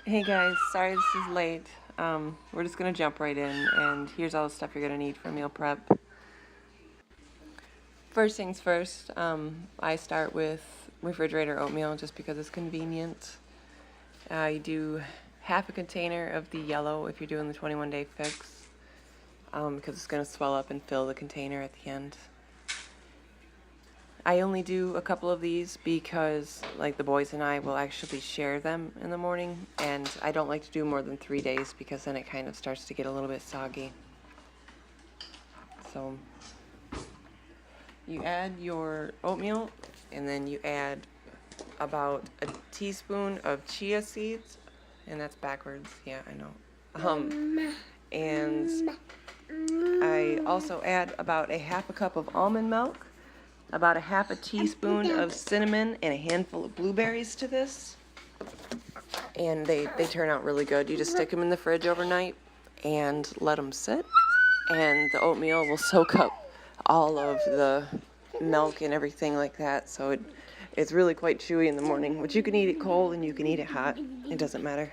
Hey guys, sorry this is late. We're just gonna jump right in, and here's all the stuff you're gonna need for meal prep. First things first, I start with refrigerator oatmeal just because it's convenient. You do half a container of the yellow if you're doing the 21-day fix, because it's gonna swell up and fill the container at the end. I only do a couple of these because, like, the boys and I will actually share them in the morning, and I don't like to do more than 3 days because then it kind of starts to get a little bit soggy. So you add your oatmeal, and then you add about a teaspoon of chia seeds, and that's backwards, yeah, I know. And I also add about a half a cup of almond milk, about a half a teaspoon of cinnamon, and a handful of blueberries to this. And they turn out really good. You just stick them in the fridge overnight and let them sit, and the oatmeal will soak up all of the milk and everything like that, so it's really quite chewy in the morning, which you can eat it cold and you can eat it hot. It doesn't matter.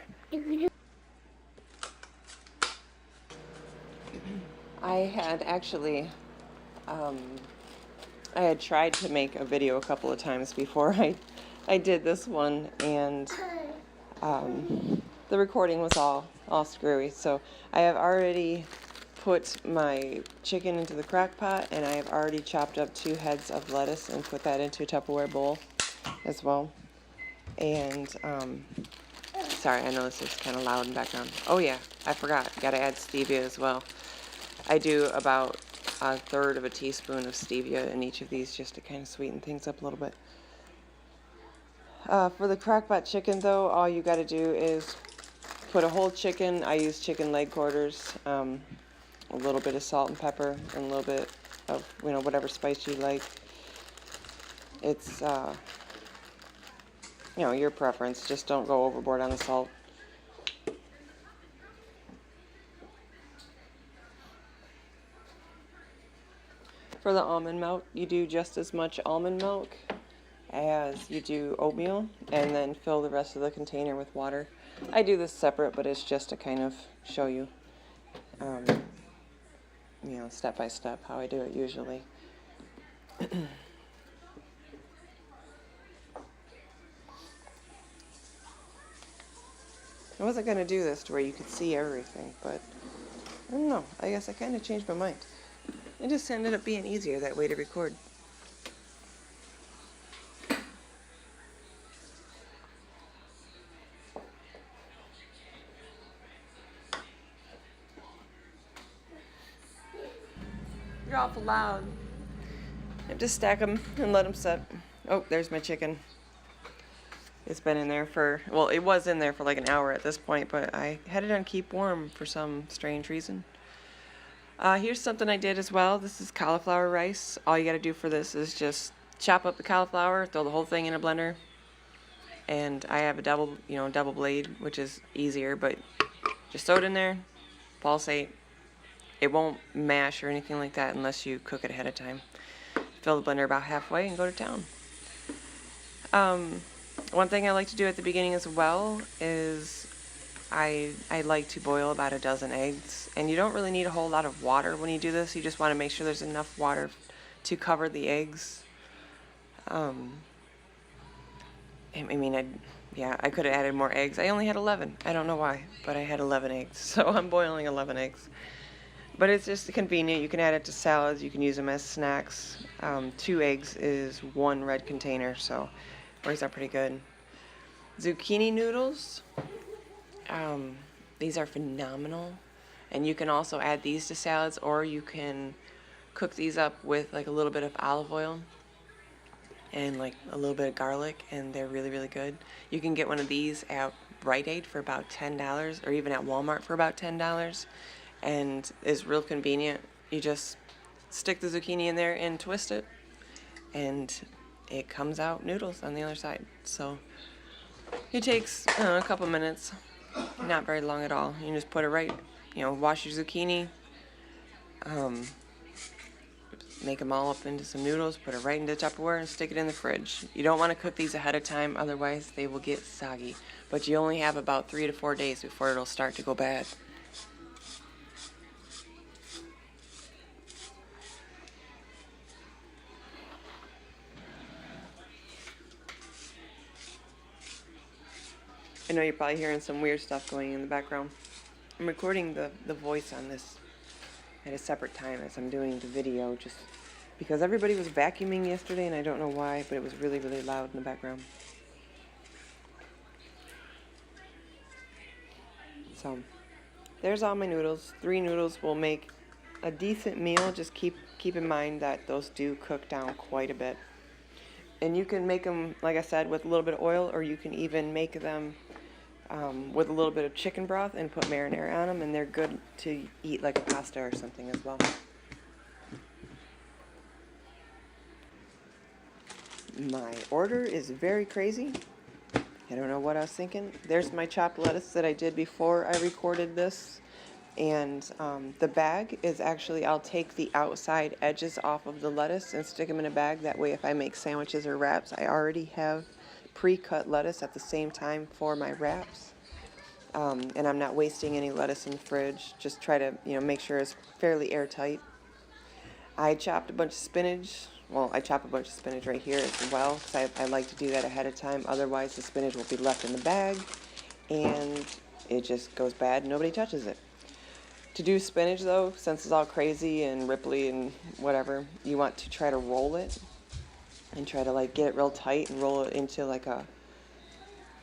I had actually I had tried to make a video a couple of times before I did this one, and the recording was all screwy. So I have already put my chicken into the crock pot, and I have already chopped up 2 heads of lettuce and put that into a Tupperware bowl as well. And sorry, I know this is kind of loud in the background. Oh yeah, I forgot. Gotta add stevia as well. I do about a third of a teaspoon of stevia in each of these just to kind of sweeten things up a little bit. For the crockpot chicken, though, all you got to do is put a whole chicken. I use chicken leg quarters, a little bit of salt and pepper, and a little bit of whatever spice you like. It's your preference. Just don't go overboard on the salt. For the almond milk, you do just as much almond milk as you do oatmeal, and then fill the rest of the container with water. I do this separate, but it's just to kind of show you, step by step how I do it usually. I wasn't going to do this to where you could see everything, but I don't know. I guess I kind of changed my mind. It just ended up being easier that way to record. You're awful loud. I have to stack them and let them set. Oh, there's my chicken. It's been in there it was in there for like an hour at this point, but I had it on keep warm for some strange reason. Here's something I did as well. This is cauliflower rice. All you gotta do for this is just chop up the cauliflower, throw the whole thing in a blender, and I have a double blade, which is easier, but just throw it in there, pulsate. It won't mash or anything like that unless you cook it ahead of time. Fill the blender about halfway and go to town. One thing I like to do at the beginning as well is I like to boil about a dozen eggs, and you don't really need a whole lot of water when you do this. You just want to make sure there's enough water to cover the eggs. I could have added more eggs. I only had 11. I don't know why, but I had 11 eggs, so I'm boiling 11 eggs. But it's just convenient. You can add it to salads. You can use them as snacks. 2 eggs is 1 red container, so works out pretty good. Zucchini noodles. These are phenomenal, and you can also add these to salads, or you can cook these up with like a little bit of olive oil and like a little bit of garlic, and they're really, really good. You can get one of these at Rite Aid for about $10, or even at Walmart for about $10, and it's real convenient. You just stick the zucchini in there and twist it, and it comes out noodles on the other side. So it takes a couple minutes. Not very long at all. You just put it right, wash your zucchini, make them all up into some noodles, put it right into Tupperware, and stick it in the fridge. You don't want to cook these ahead of time, otherwise they will get soggy. But you only have about 3 to 4 days before it'll start to go bad. I know you're probably hearing some weird stuff going in the background. I'm recording the voice on this at a separate time as I'm doing the video, just because everybody was vacuuming yesterday and I don't know why, but it was really, really loud in the background. So, there's all my noodles. 3 noodles will make a decent meal. Just keep in mind that those do cook down quite a bit. And you can make them, like I said, with a little bit of oil, or you can even make them with a little bit of chicken broth and put marinara on them, and they're good to eat like a pasta or something as well. My order is very crazy. I don't know what I was thinking. There's my chopped lettuce that I did before I recorded this. And the bag is actually, I'll take the outside edges off of the lettuce and stick them in a bag. That way if I make sandwiches or wraps, I already have pre-cut lettuce at the same time for my wraps. And I'm not wasting any lettuce in the fridge. Just try to, make sure it's fairly airtight. I chopped a bunch of spinach. Well, I chop a bunch of spinach right here as well, because I like to do that ahead of time. Otherwise, the spinach will be left in the bag, and it just goes bad and nobody touches it. To do spinach, though, since it's all crazy and ripply and whatever, you want to try to roll it and try to, get it real tight and roll it into,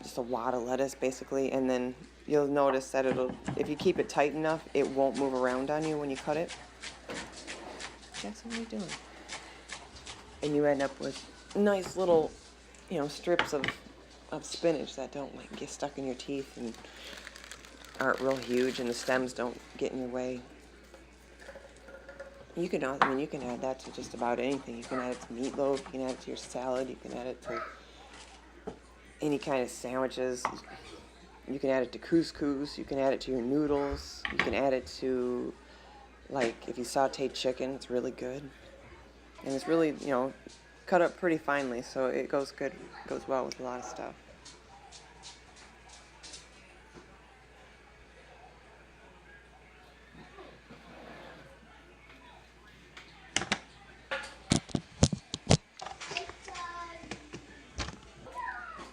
just a wad of lettuce, basically, and then you'll notice that if you keep it tight enough, it won't move around on you when you cut it. Jackson, what are you doing? And you end up with nice little, strips of spinach that don't get stuck in your teeth and aren't real huge, and the stems don't get in your way. You can add that to just about anything. You can add it to meatloaf, you can add it to your salad, you can add it to any kind of sandwiches. You can add it to couscous, you can add it to your noodles, you can add it to, if you saute chicken, it's really good. And it's really, cut up pretty finely, so it goes well with a lot of stuff.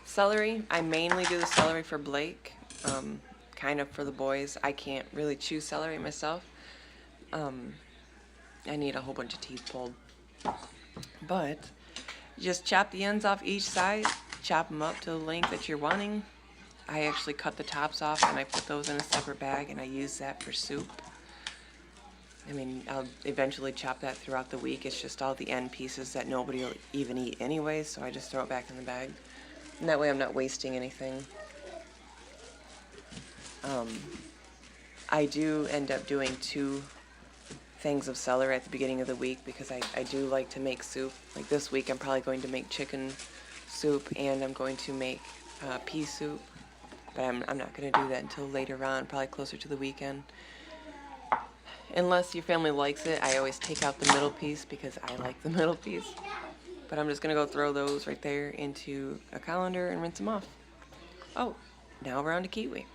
Celery, I mainly do the celery for Blake, kind of for the boys. I can't really chew celery myself. I need a whole bunch of teeth pulled. But you just chop the ends off each side, chop them up to the length that you're wanting. I actually cut the tops off and I put those in a separate bag, and I use that for soup. I'll eventually chop that throughout the week. It's just all the end pieces that nobody will even eat anyway, so I just throw it back in the bag. And that way I'm not wasting anything. I do end up doing 2 things of celery at the beginning of the week because I do like to make soup. Like this week I'm probably going to make chicken soup, and I'm going to make pea soup. But I'm not going to do that until later on, probably closer to the weekend. Unless your family likes it, I always take out the middle piece because I like the middle piece. But I'm just going to go throw those right there into a colander and rinse them off. Oh, now we're on to kiwi.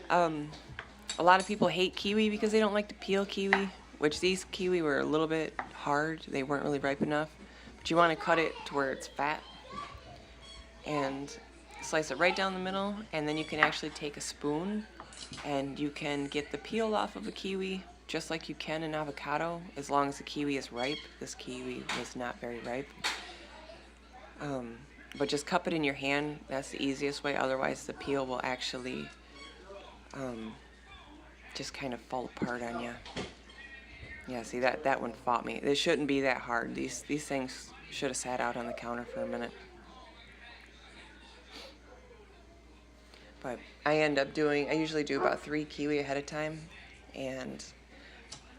A lot of people hate kiwi because they don't like to peel kiwi, which these kiwi were a little bit hard. They weren't really ripe enough. But you want to cut it to where it's fat and slice it right down the middle, and then you can actually take a spoon and you can get the peel off of a kiwi just like you can an avocado, as long as the kiwi is ripe. This kiwi was not very ripe. But just cup it in your hand. That's the easiest way. Otherwise, the peel will actually just kind of fall apart on you. Yeah, see, that one fought me. It shouldn't be that hard. These things should have sat out on the counter for a minute. But I usually do about 3 kiwi ahead of time, and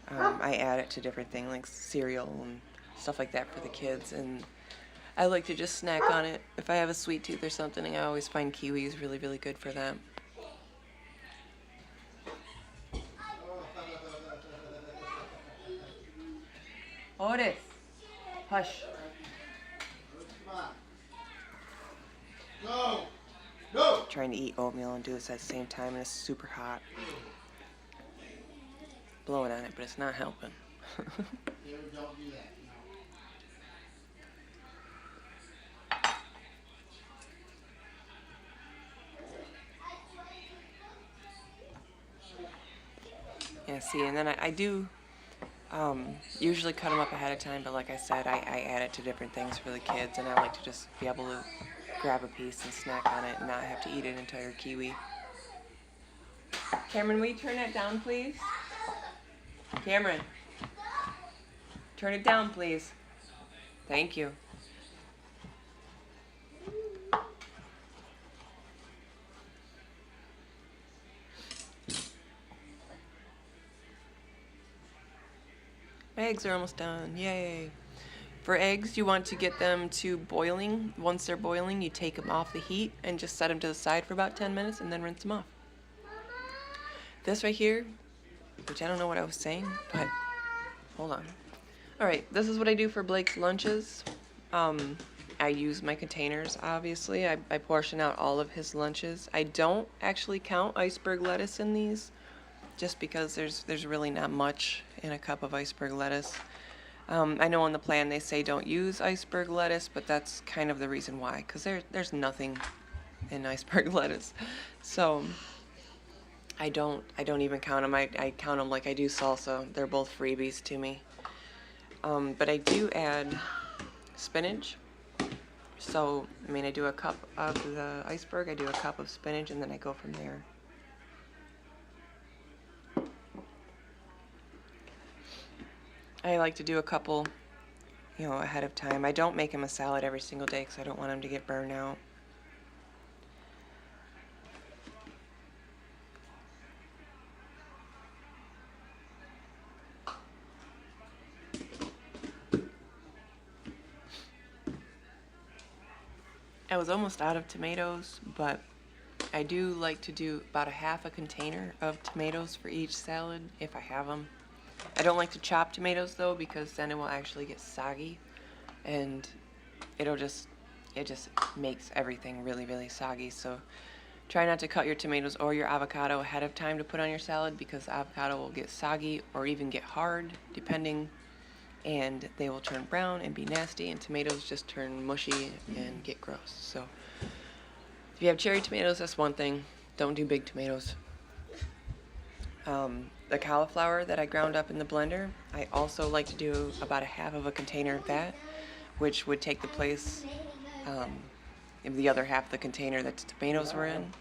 I add it to different things like cereal and stuff like that for the kids, and I like to just snack on it. If I have a sweet tooth or something, I always find kiwi is really, really good for that. Otis. Hush. Go. Go. Trying to eat oatmeal and do this at the same time, and it's super hot. Blowing on it, but it's not helping. Don't do that. Yeah, see, and then I do usually cut them up ahead of time, but like I said, I add it to different things for the kids, and I like to just be able to grab a piece and snack on it and not have to eat an entire kiwi. Cameron, will you turn that down, please? Cameron, turn it down, please. Thank you. My eggs are almost done. Yay. For eggs, you want to get them to boiling. Once they're boiling, you take them off the heat and just set them to the side for about 10 minutes and then rinse them off. This right here, which I don't know what I was saying, but hold on. Alright, this is what I do for Blake's lunches. I use my containers, obviously. I portion out all of his lunches. I don't actually count iceberg lettuce in these, just because there's really not much in a cup of iceberg lettuce. I know on the plan they say don't use iceberg lettuce, but that's kind of the reason why, because there's nothing in iceberg lettuce. So I don't even count them. I count them like I do salsa. They're both freebies to me. But I do add spinach. So, I mean, I do a cup of the iceberg, I do a cup of spinach, and then I go from there. I like to do a couple, ahead of time. I don't make him a salad every single day because I don't want him to get burned out. I was almost out of tomatoes, but I do like to do about a half a container of tomatoes for each salad if I have them. I don't like to chop tomatoes though, because then it will actually get soggy, and it just makes everything really, really soggy. So try not to cut your tomatoes or your avocado ahead of time to put on your salad, because avocado will get soggy or even get hard depending, and they will turn brown and be nasty, and tomatoes just turn mushy and get gross. So if you have cherry tomatoes, that's one thing. Don't do big tomatoes. The cauliflower that I ground up in the blender, I also like to do about a half of a container of that, which would take the place of the other half of the container that the tomatoes were in.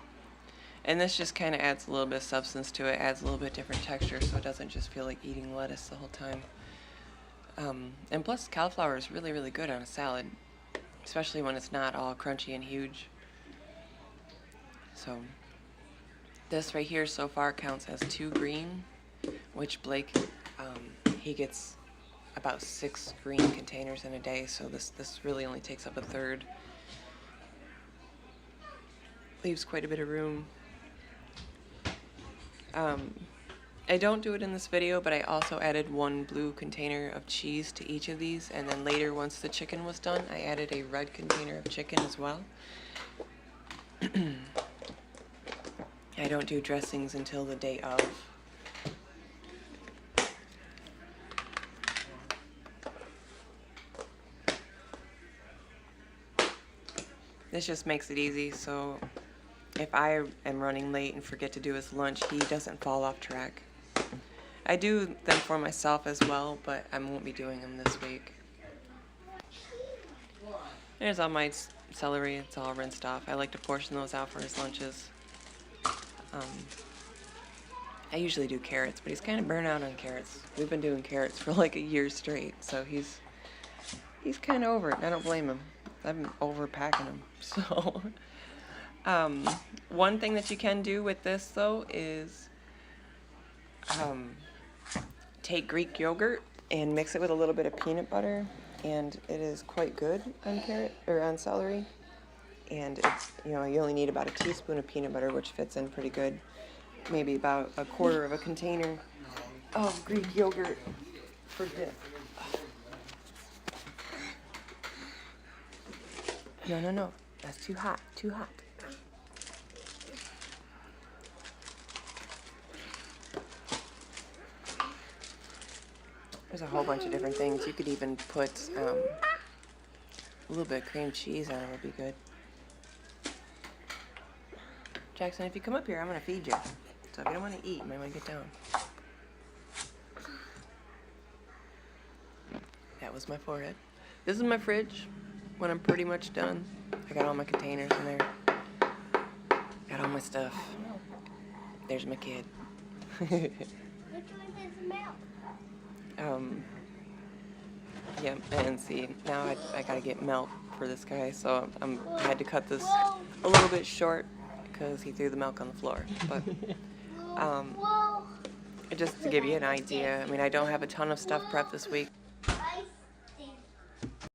And this just kind of adds a little bit of substance to it, adds a little bit different texture, so it doesn't just feel like eating lettuce the whole time. And plus, cauliflower is really, really good on a salad, especially when it's not all crunchy and huge. So this right here so far counts as 2 green, which Blake, he gets about 6 green containers in a day, so this really only takes up a third. Leaves quite a bit of room. I don't do it in this video, but I also added 1 blue container of cheese to each of these, and then later, once the chicken was done, I added a red container of chicken as well. I don't do dressings until the day of. This just makes it easy, so if I am running late and forget to do his lunch, he doesn't fall off track. I do them for myself as well, but I won't be doing them this week. There's all my celery, it's all rinsed off. I like to portion those out for his lunches. I usually do carrots, but he's kind of burnt out on carrots. We've been doing carrots for like a year straight, so he's kind of over it. I don't blame him. I've been overpacking him. So, one thing that you can do with this though is take Greek yogurt and mix it with a little bit of peanut butter, and it is quite good on carrot or on celery. And it's, you only need about a teaspoon of peanut butter, which fits in pretty good. Maybe about a quarter of a container of Greek yogurt for dip. No, no, no. That's too hot. Too hot. There's a whole bunch of different things. You could even put a little bit of cream cheese on it would be good. Jackson, if you come up here, I'm going to feed you. So if you don't want to eat, you might want to get down. That was my forehead. This is my fridge when I'm pretty much done. I got all my containers in there. Got all my stuff. There's my kid. Which one is milk? Yeah, and see, now I gotta get milk for this guy, so I had to cut this a little bit short because he threw the milk on the floor. But Whoa. just to give you an idea, I mean, I don't have a ton of stuff prepped this week.